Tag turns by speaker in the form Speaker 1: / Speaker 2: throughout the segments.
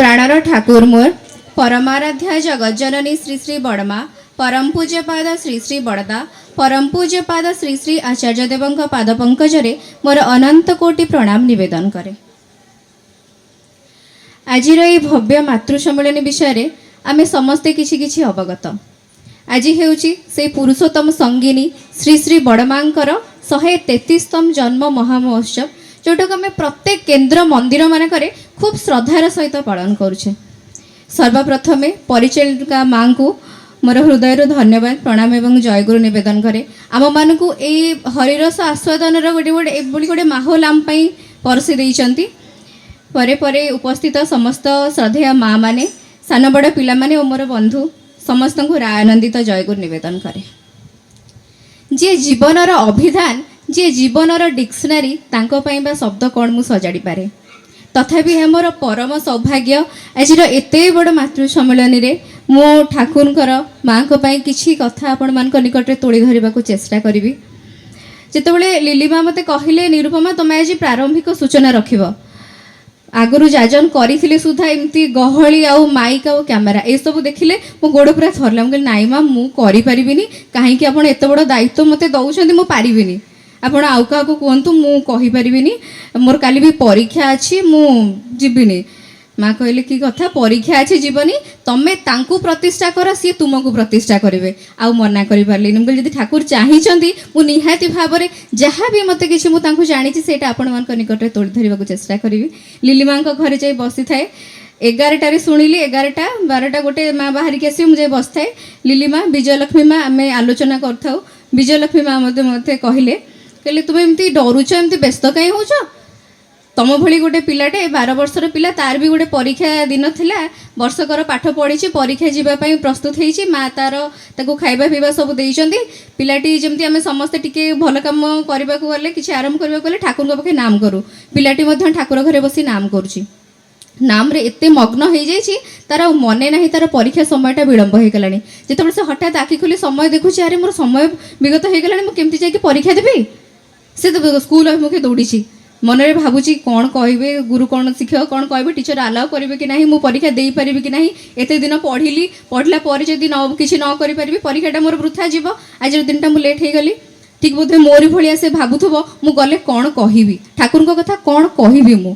Speaker 1: प्राणर ठाकुर मोर परमाराध्या जगज्जननी श्री श्री बड़मा परम पूज्यपाद श्री श्री बड़दा परम पूज्यपाद श्री श्री आचार्य देवंक पाद पंकजरे मोर अनंत कोटि प्रणाम निवेदन करे। आज भव्य मातृ सम्मेलन विषय आमे समस्ते किछि किछि अवगत। आज हेउची से पुरुषोत्तम संगिनी श्री श्री बड़मांकर 133तम जन्म महामहोत्सव जोटाक आम प्रत्येक केन्द्र मंदिर मानक खूब श्रद्धार सहित पालन करुचे। सर्वप्रथमे परिचालिका माँ को मोर हृदय धन्यवाद प्रणाम एवं जयगुरु निवेदन करे। आम मानक यही हरिरस आस्वादन गोटे गोटे गोटे माहौल आम परसी देइचंती। परे परे उपस्थित समस्त श्रद्धेय माँ माने सान बड़ पिला माने और मोर बंधु समस्त को आनंदित जयगुरु निवेदन करे। जे जीवनर अभिधान जे जीवनर डिक्शनारी तांको पई बा शब्द कौन मु सजाड़ी पारे। तथापि मोर परम सौभाग्य आज एते बड़ मातृ सम्मेलन रे मो ठाकुरकर माँ को पई किछि कथा आपण मान निकट तोली धरिबा को चेष्टा करिवि। जेतेबेले लिलीमा मते कहिले निरुपमा तमे आज प्रारंभिक सूचना रखिबो आगुरु जाजन करी सुधा एमती गहली आउ माइक आउ कैमेरा ए सब देखिले मो गोड़ पूरा थरला। मुझे नाई माँ मु करि परिबिनी कहीं आपण एत बड़ दायित्व मते दउछंती मु पारिबिनी आपण आउ का कहतु मु कहि परिबिनी मोर काली भी परीक्षा अछि मु जिबिनी। माँ कहले कि कथा परीक्षा अच्छे जीवनी तमें तांकु प्रतिष्ठा कर सी तुमको प्रतिष्ठा करेंगे आउ मना करि पारलिनी। मुझे जदि ठाकुर चाहिए मु निहाती भाव में जहाँ भी मत कि मुझे जानी से आपण मान निकट तोड़ी धरने चेष्टा करी। लिली माँ घरे जाए बसी थाए 11टार शुणिली 11टा 12टा गोटे माँ बाहर की आस मुझे बस थाए। लिली माँ विजयलक्ष्मी माँ आम आलोचना कर विजयलक्ष्मी माँ मत कहले कहले तुम एमती डरुच एमती व्यस्त कहीं हो तम भली गोटे पिलाटे 12 वर्षर पिला तार भी गोटे परीक्षा दिन थिला वर्षकर पाठ पढ़ी परीक्षा जीवाई प्रस्तुत होती माँ तार ताको खाइबा पीवा सब देइचंदी। पिलाटी जमती आम समस्ते टिके भल काम करने को गले कि आरंभ करने को गले ठाकुर पाखे नाम करूँ पिलाटी मध्य ठाकुर घरे बसी नाम करुच्ची नाम रे एते मग्न हो जाइए तार मने ना तार परीक्षा समयटा विलंब हो गला। जिते से हठात आखि खोली समय देखुची अरे मोर समय विगत हो गला मुझे जाकि परीक्षा देवी से तो स्कूल अभिमुखे दौड़ी मन में भावुची कौन कहे गुरु कौन शिक्षक कौन कहे टीचर अलाउ करेंगे कि नहीं मु परीक्षा दे पारि कि नहीं एत दिन पढ़िली पढ़ला जदि किसी न करी परीक्षाटा मोर वृथा जीव आज दिनटा मुझे लेट हो गली ठीक बोधे मोरी भाया से भावुव मु गले कौन कहि ठाकुर कथा कौन कहि मु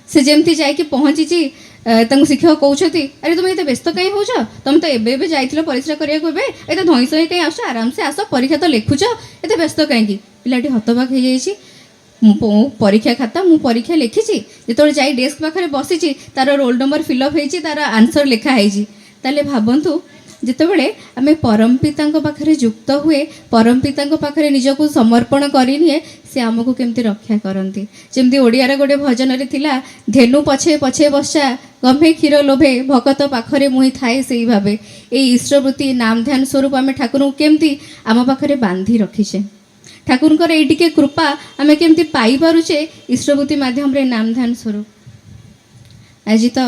Speaker 1: से जमती जाकि पहुँची शिक्षक कहते अरे तुम ये व्यस्त कहीं हो तुम तो एवं जाइल परिश्रा करने धई सही कहीं आस आराम से आस परीक्षा तो लिखुच एत व्यस्त कहीं पिलाटी हतबाक हो जाइए परीक्षा खाता मु परीक्षा लिखी जो जाई डेस्क पाखे बसी तार रोल नंबर फिलअप होती तार आंसर लिखाई ताले भावतु जितेबले आम परम पिता पाखे युक्त हुए परम पिता पाखे निजक समर्पण करें से आमको केमती रक्षा करती। जमती ओडियार गोटे भजन थिला धेनु पछे पछे बसा गम्भे क्षीर लोभे भकत पाखरे मुही थाए से भावे ये ईश्वरवृत्ति नाम ध्यान स्वरूप आम ठाकुर को केमती आम पाखे बांधी रखीचे। ठाकुर ये टिके कृपा आम केमती पाई पारुचे ईश्वरवृत्ति माध्यम रे नाम ध्यान स्वरूप। आज तो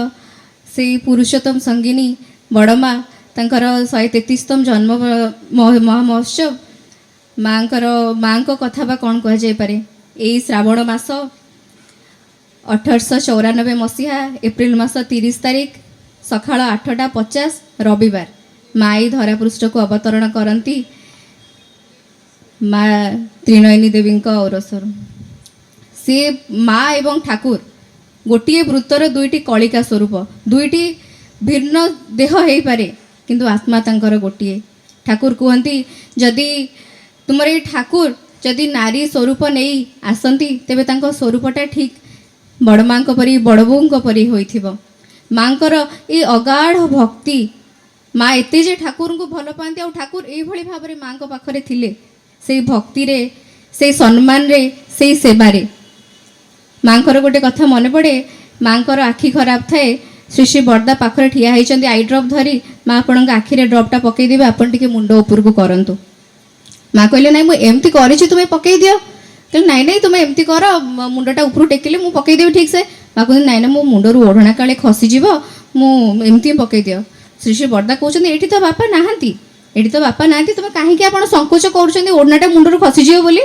Speaker 1: से पुरुषोत्तम संगिनी बड़मा तांकर 133तम जन्म महामहोत्सव माँ को कथा बा कौन कह जाय पारे। यही श्रावण मास 1894 मसीहा एप्रिल मास 30 तारिख सकाळ 8:50 रविवार माई धरापृष्ठ को अवतरण करती माँ त्रिनयनी देवी औरसर से माँ एवं ठाकुर गोटे वृत्तर दुईटी कलिका स्वरूप दुईटी भिन्न देह हो पारे किंतु आत्मा तांकर गोटे। ठाकुर कहती जदि तुम ये ठाकुर जदि नारी स्वरूप नहीं आसती तेबे तांको स्वरूपटा ठीक बड़ माँ परी बड़ बों परी होइथिबो। माँकर ये अगाढ़ भक्ति माँ एते जे ठाकुर को भल पाती और ठाकुर ये भाव में माँ पाखरे थिले से भक्ति रे से सम्मान रे से सेवारे। माँ को गोटे कथा मन पड़े माँ को आखि खराब थाए श्री श्री बड़दा पाखरे ठिया होती आई ड्रप धरी माँ आपण आखिरे ड्रपटा पकईदेवे आपन टिके मुंड ऊपर को करंतु। माँ कहले नाई मुझे एमती करी तुम्हें पकई दियो कहले नाई नाई तुम एमती कर मुंडटा ऊपर टेकिले मु पकईदेवी ठीक से। माँ कहते नाई ना मो मुंडर ओढ़ना काले खसीज मुझे पकई दियो। श्री श्री बड़दा कहते ये तो बापा नहांती ये तो बापा ना तुम कहीं संकोच कर ओढ़नाटा मुंडर खसीज बोली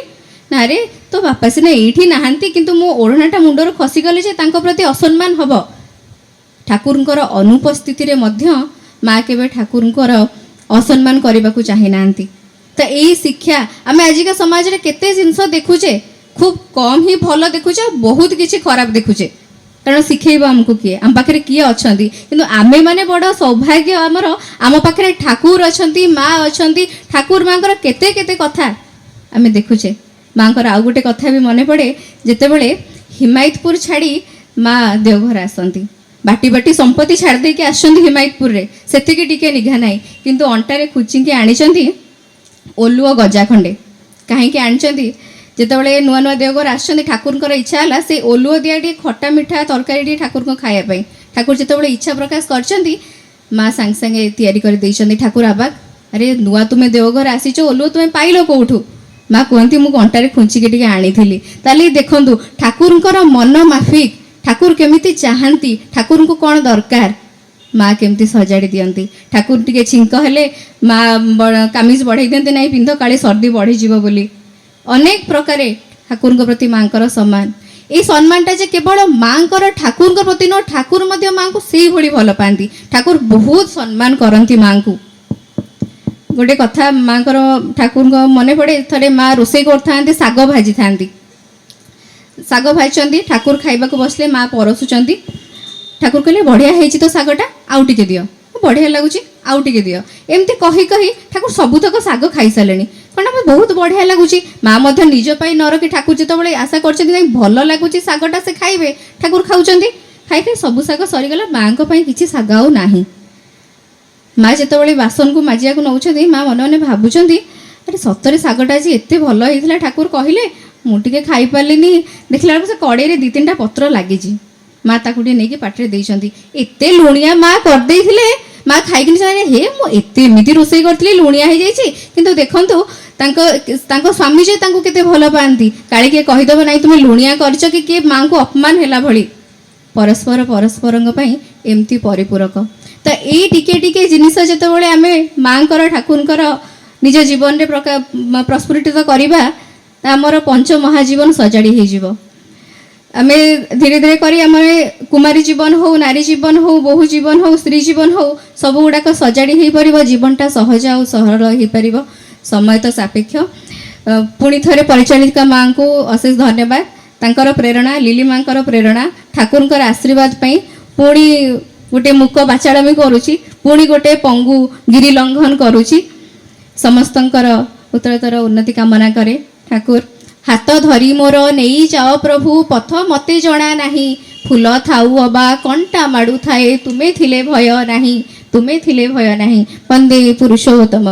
Speaker 1: ना रे तो बापा सीना ये नहांती किंतु मो ओढ़नाटा मुंडर खसीगले प्रति असम्मान हम ଠାକୁରଙ୍କର ଅନୁପସ୍ଥିତିରେ ମଧ୍ୟ ମା କେବେ ଠାକୁରଙ୍କର ଅସମ୍ମାନ କରିବାକୁ ଚାହିଁ ନାହାନ୍ତି। ତ ଏଇ ଶିକ୍ଷା ଆମେ ଆଜିକା ସମାଜରେ କେତେ ଜିନିଷ ଦେଖୁଛେ, ଖୁବ୍ କମ୍ ହିଁ ଭଲ ଦେଖୁଛେ, ବହୁତ କିଛି ଖରାପ ଦେଖୁଛେ। କାରଣ ଶିଖେଇବ ଆମକୁ କିଏ, ଆମ ପାଖରେ କିଏ ଅଛନ୍ତି? କିନ୍ତୁ ଆମେମାନେ ବଡ଼ ସୌଭାଗ୍ୟ ଆମର, ଆମ ପାଖରେ ଠାକୁର ଅଛନ୍ତି, ମା ଅଛନ୍ତି। ଠାକୁର ମାଙ୍କର କେତେ କେତେ କଥା ଆମେ ଦେଖୁଛେ। ମାଙ୍କର ଆଉ ଗୋଟେ କଥା ବି ମନେ ପଡ଼େ, ଯେତେବେଳେ ହିମାୟତପୁର ଛାଡ଼ି ମା ଦେଓଘର ଆସନ୍ତି, ବାଟି ବାଟି ସମ୍ପତ୍ତି ଛାଡ଼ି ଦେଇକି ଆସୁଛନ୍ତି ହିମାୟତପୁରରେ, ସେତିକି ଟିକେ ନିଘା ନାହିଁ। କିନ୍ତୁ ଅଣ୍ଟାରେ ଖୁଚିକି ଆଣିଛନ୍ତି ଓଲୁଅ ଗଜା ଖଣ୍ଡେ। କାହିଁକି ଆଣିଛନ୍ତି? ଯେତେବେଳେ ନୂଆ ନୂଆ ଦେଓଘର ଆସିଛନ୍ତି, ଠାକୁରଙ୍କର ଇଚ୍ଛା ହେଲା ସେ ଓଲୁଅ ଦିଆ ଟିକେ ଖଟା ମିଠା ତରକାରୀ ଟିକେ ଠାକୁରଙ୍କୁ ଖାଇବା ପାଇଁ। ଠାକୁର ଯେତେବେଳେ ଇଚ୍ଛା ପ୍ରକାଶ କରିଛନ୍ତି, ମା ସାଙ୍ଗେ ସାଙ୍ଗେ ତିଆରି କରି ଦେଇଛନ୍ତି। ଠାକୁର ଆବାକ, ଆରେ ନୂଆ ତୁମେ ଦେଓଘର ଆସିଛ, ଓଲୁଅ ତୁମେ ପାଇଲ କେଉଁଠୁ? ମା କୁହନ୍ତି, ମୁଁ ଅଣ୍ଟାରେ ଖୁଞ୍ଚିକି ଟିକେ ଆଣିଥିଲି। ତାହେଲେ ଦେଖନ୍ତୁ ଠାକୁରଙ୍କର ମନ ମାଫିକ, ଠାକୁର କେମିତି ଚାହାନ୍ତି, ଠାକୁରଙ୍କୁ କ'ଣ ଦରକାର, ମା କେମିତି ସଜାଡ଼ି ଦିଅନ୍ତି। ଠାକୁର ଟିକେ ଛିଙ୍କ ହେଲେ ମା କାମିଜ ବଢ଼େଇ ଦିଅନ୍ତି, ନାହିଁ ପିନ୍ଧ କାଳେ ସର୍ଦ୍ଦି ବଢ଼ିଯିବ ବୋଲି। ଅନେକ ପ୍ରକାରେ ଠାକୁରଙ୍କ ପ୍ରତି ମାଙ୍କର ସମ୍ମାନ। এই ସମ୍ମାନଟା ଯେ କେବଳ ମାଙ୍କର ଠାକୁରଙ୍କ ପ୍ରତି ନୁହଁ, ଠାକୁର ମଧ୍ୟ ମାଙ୍କୁ ସେଇଭଳି ଭଲ ପାଆନ୍ତି। ଠାକୁର ବହୁତ ସମ୍ମାନ କରନ୍ତି ମାଙ୍କୁ। ଗୋଟେ କଥା ମାଙ୍କର ଠାକୁରଙ୍କ ମନେ ପଡ଼େ, ଥରେ ମା ରୋଷେଇ କରିଥାନ୍ତି, ଶାଗ ଭାଜିଥାନ୍ତି। ଶାଗ ଭାଜିଛନ୍ତି, ଠାକୁର ଖାଇବାକୁ ବସିଲେ, ମା ପରସୁଛନ୍ତି। ଠାକୁର କହିଲେ, ବଢ଼ିଆ ହେଇଛି ତ ଶାଗଟା, ଆଉ ଟିକେ ଦିଅ। ବଢ଼ିଆ ଲାଗୁଛି, ଆଉ ଟିକେ ଦିଅ। ଏମିତି କହି କହି ଠାକୁର ସବୁତକ ଶାଗ ଖାଇସାରିଲେଣି। କ'ଣ ବହୁତ ବଢ଼ିଆ ଲାଗୁଛି। ମା ମଧ୍ୟ ନିଜ ପାଇଁ ନ ରଖି ଠାକୁର ଯେତେବେଳେ ଆଶା କରିଛନ୍ତି ନାଇଁ ଭଲ ଲାଗୁଛି ଶାଗଟା, ସେ ଖାଇବେ, ଠାକୁର ଖାଉଛନ୍ତି। ଖାଇ ଖାଇ ସବୁ ଶାଗ ସରିଗଲା, ମାଙ୍କ ପାଇଁ କିଛି ଶାଗ ଆଉ ନାହିଁ। ମା ଯେତେବେଳେ ବାସନକୁ ମାଜିବାକୁ ନେଉଛନ୍ତି, ମା ମନେ ମନେ ଭାବୁଛନ୍ତି, ଆରେ ସତରେ ଶାଗଟା ଆଜି ଏତେ ଭଲ ହେଇଥିଲା, ଠାକୁର କହିଲେ, ମୁଁ ଟିକେ ଖାଇପାରିଲିନି। ଦେଖିଲା ବେଳକୁ ସେ କଡ଼େଇରେ 2-3ଟା ପତ୍ର ଲାଗିଛି। ମା ତାକୁ ଟିକେ ନେଇକି ପାଟିରେ ଦେଇଛନ୍ତି। ଏତେ ଲୁଣିଆ ମା କରିଦେଇଥିଲେ, ମା ଖାଇକିନି ସେମାନେ, ହେ ମୁଁ ଏମିତି ରୋଷେଇ କରିଥିଲି, ଲୁଣିଆ ହେଇଯାଇଛି। କିନ୍ତୁ ଦେଖନ୍ତୁ ତାଙ୍କ ସ୍ୱାମୀ ଯେ ତାଙ୍କୁ କେତେ ଭଲ ପାଆନ୍ତି, କାଳେ କିଏ କହିଦେବ ନାହିଁ ତୁମେ ଲୁଣିଆ କରିଛ, କି କିଏ ମାଙ୍କୁ ଅପମାନ ହେଲା ଭଳି। ପରସ୍ପର ପରସ୍ପରଙ୍କ ପାଇଁ ଏମିତି ପରିପୂରକ। ତ ଏଇ ଟିକେ ଟିକେ ଜିନିଷ ଯେତେବେଳେ ଆମେ ମାଙ୍କର ଠାକୁରଙ୍କର ନିଜ ଜୀବନରେ ପ୍ରସ୍ଫୁଟିତ କରିବା, ଆମର ପଞ୍ଚମହାଜୀବନ ସଜାଡ଼ି ହେଇଯିବ। ଆମେ ଧୀରେ ଧୀରେ କରି ଆମର କୁମାରୀ ଜୀବନ ହଉ, ନାରୀ ଜୀବନ ହଉ, ବୋହୂ ଜୀବନ ହଉ, ସ୍ତ୍ରୀ ଜୀବନ ହଉ, ସବୁ ଗୁଡ଼ାକ ସଜାଡ଼ି ହେଇପାରିବ। ଜୀବନଟା ସହଜ ଆଉ ସରଳ ହେଇପାରିବ। ସମୟ ତ ସାପେକ୍ଷ। ପୁଣି ଥରେ ପରିଚାଳିକା ମାଙ୍କୁ ଅଶେଷ ଧନ୍ୟବାଦ। ତାଙ୍କର ପ୍ରେରଣା, ଲିଲି ମାଙ୍କର ପ୍ରେରଣା, ଠାକୁରଙ୍କର ଆଶୀର୍ବାଦ ପାଇଁ ପୁଣି ଗୋଟେ ମୁକ ବାଚାଳମି କରୁଛି, ପୁଣି ଗୋଟେ ପଙ୍ଗୁ ଗିରି ଲଙ୍ଘନ କରୁଛି। ସମସ୍ତଙ୍କର ଉତ୍ତରତର ଉନ୍ନତି କାମନା କରେ। ଠାକୁର ହାତ ଧରି ମୋର ନେଇ ଯାଅ ପ୍ରଭୁ, ପଥ ମତେ ଜଣା ନାହିଁ, ଫୁଲ ଥାଉ ଅବା କଣ୍ଟା ମାଡ଼ୁଥାଏ, ତୁମେ ଥିଲେ ଭୟ ନାହିଁ, ତୁମେ ଥିଲେ ଭୟ ନାହିଁ। ବନ୍ଦେ ପୁରୁଷୋତ୍ତମ।